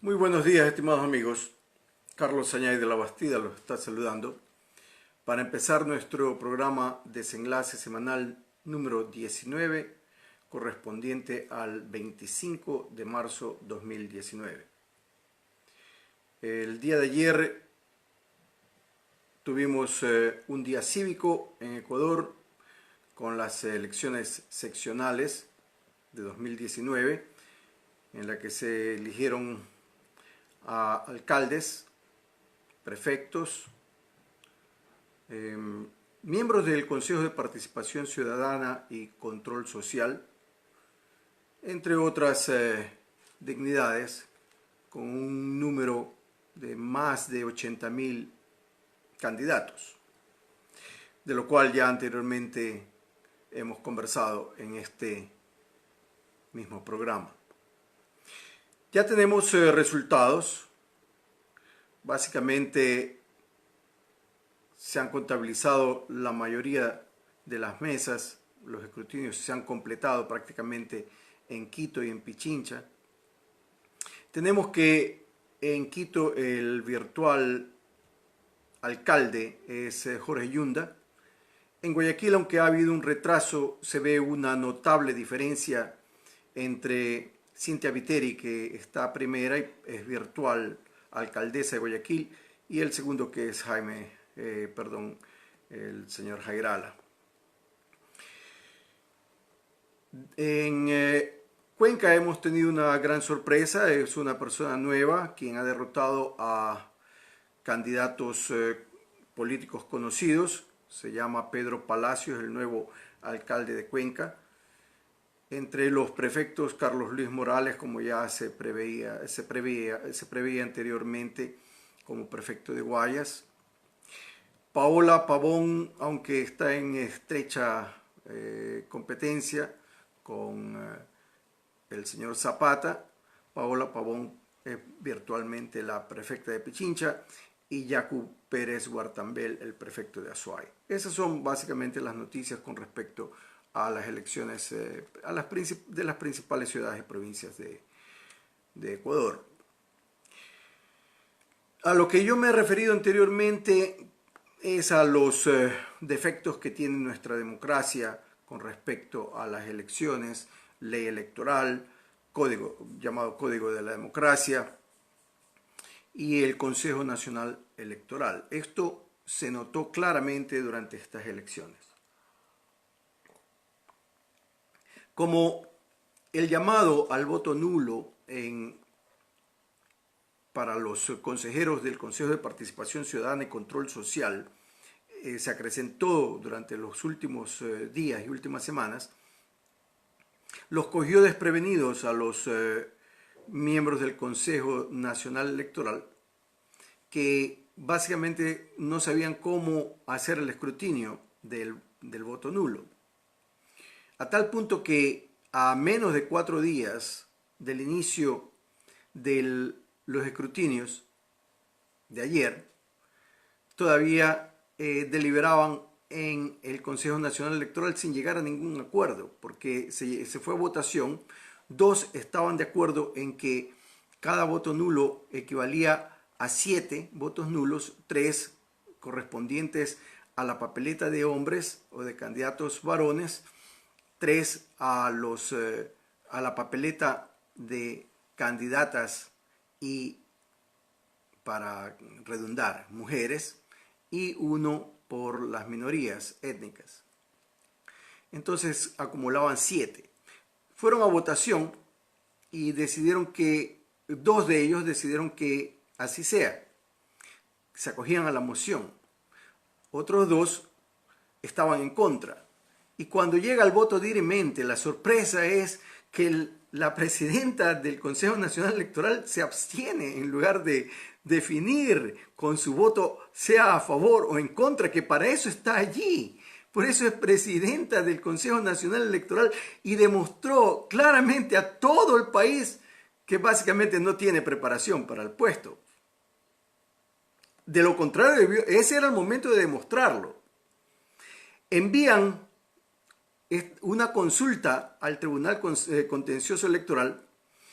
Muy buenos días, estimados amigos. Carlos Sañay de la Bastida los está saludando para empezar nuestro programa Desenlace semanal número 19, correspondiente al 25 de marzo 2019. El día de ayer tuvimos un día cívico en Ecuador con las elecciones seccionales de 2019, en la que se eligieron a alcaldes, prefectos, miembros del Consejo de Participación Ciudadana y Control Social, entre otras dignidades, con un número de más de 80.000 candidatos, de lo cual ya anteriormente hemos conversado en este mismo programa. Ya tenemos resultados. Básicamente se han contabilizado la mayoría de las mesas, los escrutinios se han completado prácticamente en Quito y en Pichincha. Tenemos que en Quito el virtual alcalde es Jorge Yunda. En Guayaquil, aunque ha habido un retraso, se ve una notable diferencia entre Cintia Viteri, que está primera y es virtual alcaldesa de Guayaquil, y el segundo, que es el señor Jairala. En Cuenca hemos tenido una gran sorpresa. Es una persona nueva quien ha derrotado a candidatos políticos conocidos. Se llama Pedro Palacios, el nuevo alcalde de Cuenca. Entre los prefectos, Carlos Luis Morales, como ya se preveía anteriormente, como prefecto de Guayas. Paola Pavón, aunque está en estrecha competencia con el señor Zapata, Paola Pavón es virtualmente la prefecta de Pichincha, y Yacu Pérez Guartambel, el prefecto de Azuay. Esas son básicamente las noticias con respecto a las elecciones de las principales ciudades y provincias de Ecuador. A lo que yo me he referido anteriormente es a los defectos que tiene nuestra democracia con respecto a las elecciones, ley electoral, llamado Código de la Democracia, y el Consejo Nacional Electoral. Esto se notó claramente durante estas elecciones. Como el llamado al voto nulo para los consejeros del Consejo de Participación Ciudadana y Control Social se acrecentó durante los últimos días y últimas semanas, los cogió desprevenidos a los miembros del Consejo Nacional Electoral, que básicamente no sabían cómo hacer el escrutinio del voto nulo. A tal punto que a menos de 4 días del inicio de los escrutinios de ayer, todavía deliberaban en el Consejo Nacional Electoral sin llegar a ningún acuerdo, porque se fue a votación. 2 estaban de acuerdo en que cada voto nulo equivalía a 7 votos nulos, 3 correspondientes a la papeleta de hombres o de candidatos varones, 3 a la papeleta de candidatas y, para redundar, mujeres, y 1 por las minorías étnicas. Entonces acumulaban 7. Fueron a votación y decidieron que 2 de ellos decidieron que así sea. Se acogían a la moción. Otros 2 estaban en contra. Y cuando llega el voto dirimente, la sorpresa es que la presidenta del Consejo Nacional Electoral se abstiene en lugar de definir con su voto sea a favor o en contra, que para eso está allí. Por eso es presidenta del Consejo Nacional Electoral y demostró claramente a todo el país que básicamente no tiene preparación para el puesto. De lo contrario, ese era el momento de demostrarlo. Envían una consulta al Tribunal Contencioso Electoral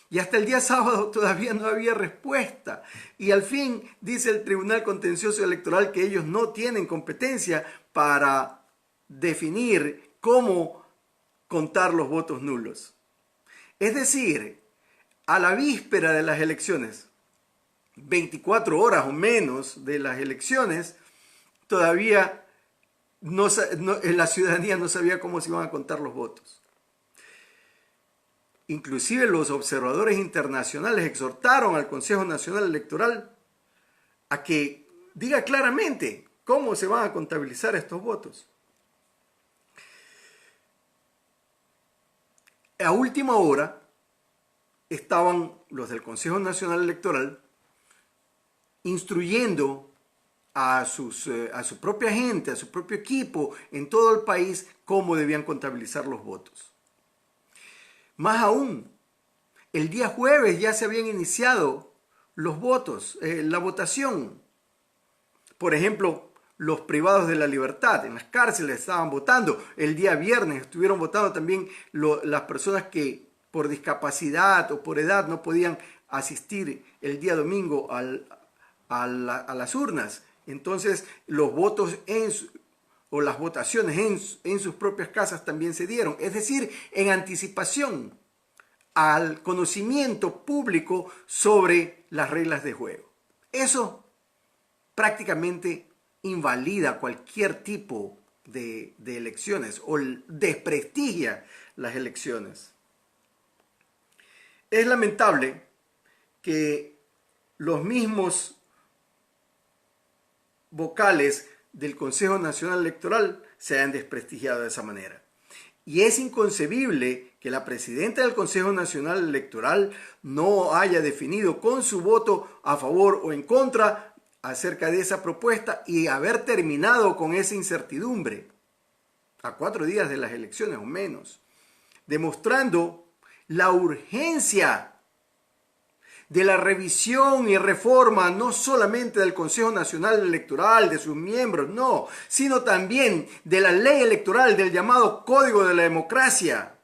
Y hasta el día sábado todavía no había respuesta. Y al fin dice el Tribunal Contencioso Electoral que ellos no tienen competencia para definir cómo contar los votos nulos. Es decir, a la víspera de las elecciones, 24 horas o menos de las elecciones, todavía la ciudadanía no sabía cómo se iban a contar los votos. Inclusive los observadores internacionales exhortaron al Consejo Nacional Electoral a que diga claramente cómo se van a contabilizar estos votos. A última hora estaban los del Consejo Nacional Electoral instruyendo a su propia gente, a su propio equipo en todo el país cómo debían contabilizar los votos. Más aún, el día jueves ya se habían iniciado los votos, la votación. Por ejemplo, los privados de la libertad en las cárceles estaban votando. El día viernes estuvieron votando también las personas que por discapacidad o por edad no podían asistir el día domingo a las urnas. Entonces los votos o las votaciones en sus propias casas también se dieron. Es decir, en anticipación al conocimiento público sobre las reglas de juego. Eso prácticamente invalida cualquier tipo de elecciones o desprestigia las elecciones. Es lamentable que los mismos vocales del Consejo Nacional Electoral se hayan desprestigiado de esa manera. Y es inconcebible que la presidenta del Consejo Nacional Electoral no haya definido con su voto a favor o en contra acerca de esa propuesta y haber terminado con esa incertidumbre a 4 días de las elecciones o menos, demostrando la urgencia de la revisión y reforma no solamente del Consejo Nacional Electoral, de sus miembros, no, sino también de la ley electoral, del llamado Código de la Democracia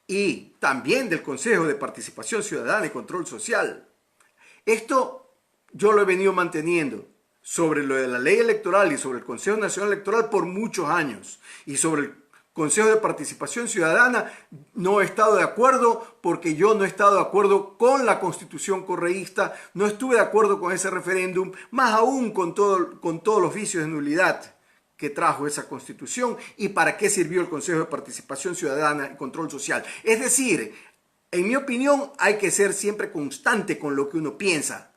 y también del Consejo de Participación Ciudadana y Control Social. Esto yo lo he venido manteniendo sobre lo de la ley electoral y sobre el Consejo Nacional Electoral por muchos años, y sobre el Consejo de Participación Ciudadana no he estado de acuerdo porque yo no he estado de acuerdo con la Constitución correísta, no estuve de acuerdo con ese referéndum, más aún con todos los vicios de nulidad que trajo esa Constitución y para qué sirvió el Consejo de Participación Ciudadana y Control Social. Es decir, en mi opinión hay que ser siempre constante con lo que uno piensa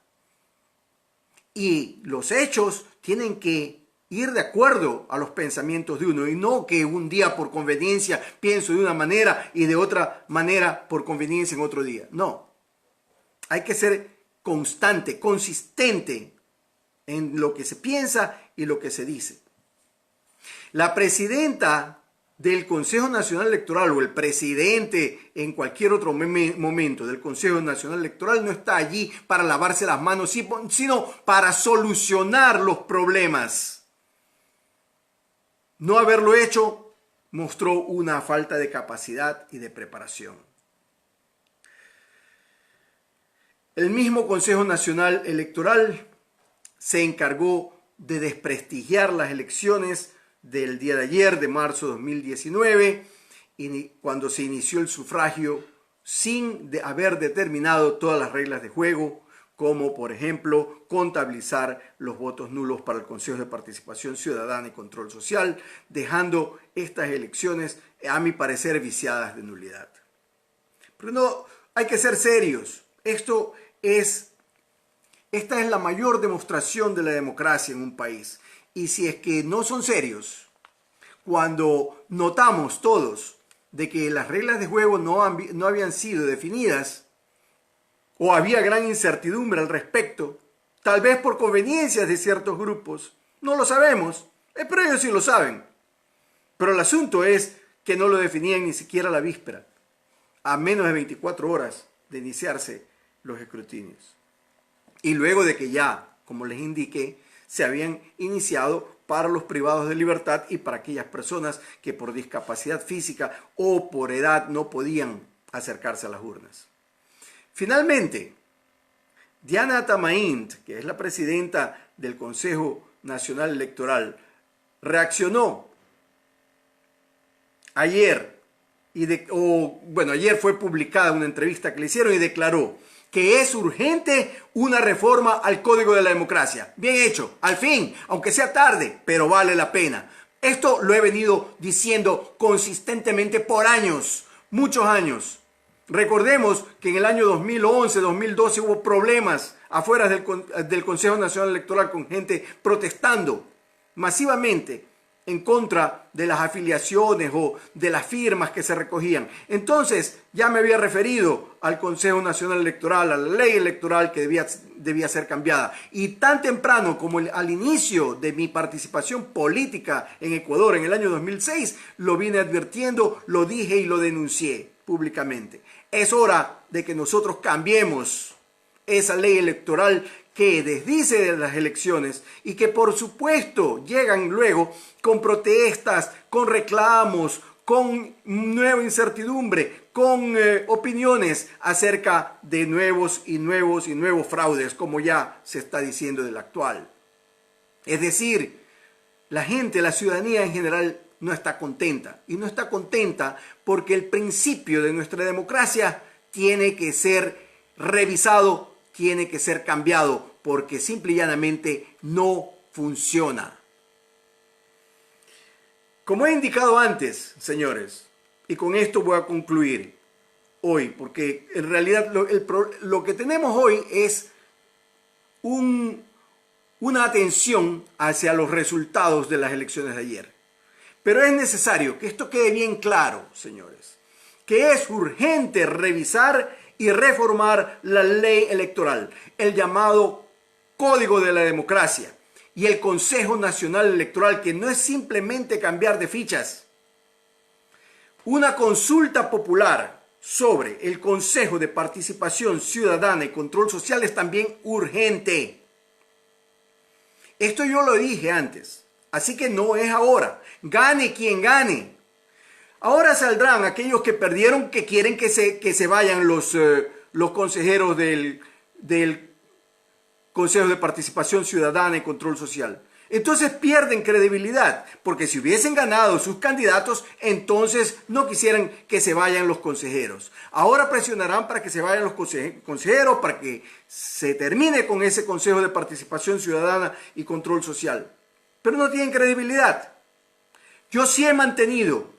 y los hechos tienen que ir de acuerdo a los pensamientos de uno y no que un día por conveniencia pienso de una manera y de otra manera por conveniencia en otro día. No, hay que ser constante, consistente en lo que se piensa y lo que se dice. La presidenta del Consejo Nacional Electoral o el presidente en cualquier otro momento del Consejo Nacional Electoral no está allí para lavarse las manos, sino para solucionar los problemas. No haberlo hecho mostró una falta de capacidad y de preparación. El mismo Consejo Nacional Electoral se encargó de desprestigiar las elecciones del día de ayer, de marzo de 2019, y cuando se inició el sufragio sin haber determinado todas las reglas de juego, como por ejemplo contabilizar los votos nulos para el Consejo de Participación Ciudadana y Control Social, dejando estas elecciones, a mi parecer, viciadas de nulidad. Pero no, hay que ser serios. Esta es la mayor demostración de la democracia en un país. Y si es que no son serios, cuando notamos todos de que las reglas de juego no habían sido definidas, o había gran incertidumbre al respecto, tal vez por conveniencias de ciertos grupos, no lo sabemos, pero ellos sí lo saben. Pero el asunto es que no lo definían ni siquiera a la víspera, a menos de 24 horas de iniciarse los escrutinios. Y luego de que ya, como les indiqué, se habían iniciado para los privados de libertad y para aquellas personas que por discapacidad física o por edad no podían acercarse a las urnas. Finalmente, Diana Tamaint, que es la presidenta del Consejo Nacional Electoral, reaccionó ayer, ayer fue publicada una entrevista que le hicieron y declaró que es urgente una reforma al Código de la Democracia. Bien hecho, al fin, aunque sea tarde, pero vale la pena. Esto lo he venido diciendo consistentemente por años, muchos años. Recordemos que en el año 2011, 2012 hubo problemas afuera del Consejo Nacional Electoral con gente protestando masivamente en contra de las afiliaciones o de las firmas que se recogían. Entonces ya me había referido al Consejo Nacional Electoral, a la ley electoral que debía ser cambiada. Y tan temprano como al inicio de mi participación política en Ecuador en el año 2006, lo vine advirtiendo, lo dije y lo denuncié públicamente. Es hora de que nosotros cambiemos esa ley electoral que desdice de las elecciones y que por supuesto llegan luego con protestas, con reclamos, con nueva incertidumbre, con opiniones acerca de nuevos fraudes, como ya se está diciendo del actual. Es decir, la gente, la ciudadanía en general no está contenta. Y no está contenta porque el principio de nuestra democracia tiene que ser revisado, tiene que ser cambiado, porque simple y llanamente no funciona. Como he indicado antes, señores, y con esto voy a concluir hoy, porque en realidad lo que tenemos hoy es una atención hacia los resultados de las elecciones de ayer. Pero es necesario que esto quede bien claro, señores, que es urgente revisar y reformar la ley electoral, el llamado Código de la Democracia y el Consejo Nacional Electoral, que no es simplemente cambiar de fichas. Una consulta popular sobre el Consejo de Participación Ciudadana y Control Social es también urgente. Esto yo lo dije antes, así que no es ahora. Gane quien gane. Ahora saldrán aquellos que perdieron, que quieren que se vayan los consejeros del Consejo de Participación Ciudadana y Control Social. Entonces pierden credibilidad, porque si hubiesen ganado sus candidatos, entonces no quisieran que se vayan los consejeros. Ahora presionarán para que se vayan los consejeros, para que se termine con ese Consejo de Participación Ciudadana y Control Social. Pero no tienen credibilidad. Yo sí he mantenido,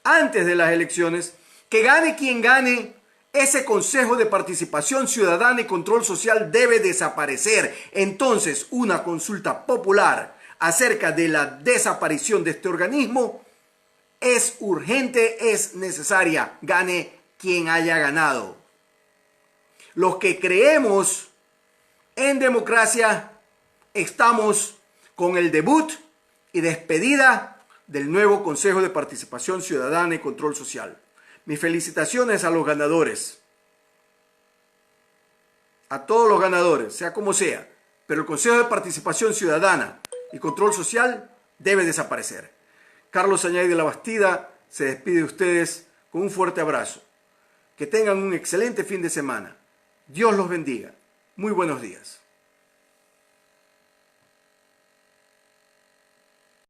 antes de las elecciones, que gane quien gane, ese Consejo de Participación Ciudadana y Control Social debe desaparecer. Entonces, una consulta popular acerca de la desaparición de este organismo es urgente, es necesaria. Gane quien haya ganado. Los que creemos en democracia estamos con el debut y despedida del nuevo Consejo de Participación Ciudadana y Control Social. Mis felicitaciones a los ganadores, a todos los ganadores, sea como sea, pero el Consejo de Participación Ciudadana y Control Social debe desaparecer. Carlos Añay de la Bastida se despide de ustedes con un fuerte abrazo. Que tengan un excelente fin de semana. Dios los bendiga. Muy buenos días.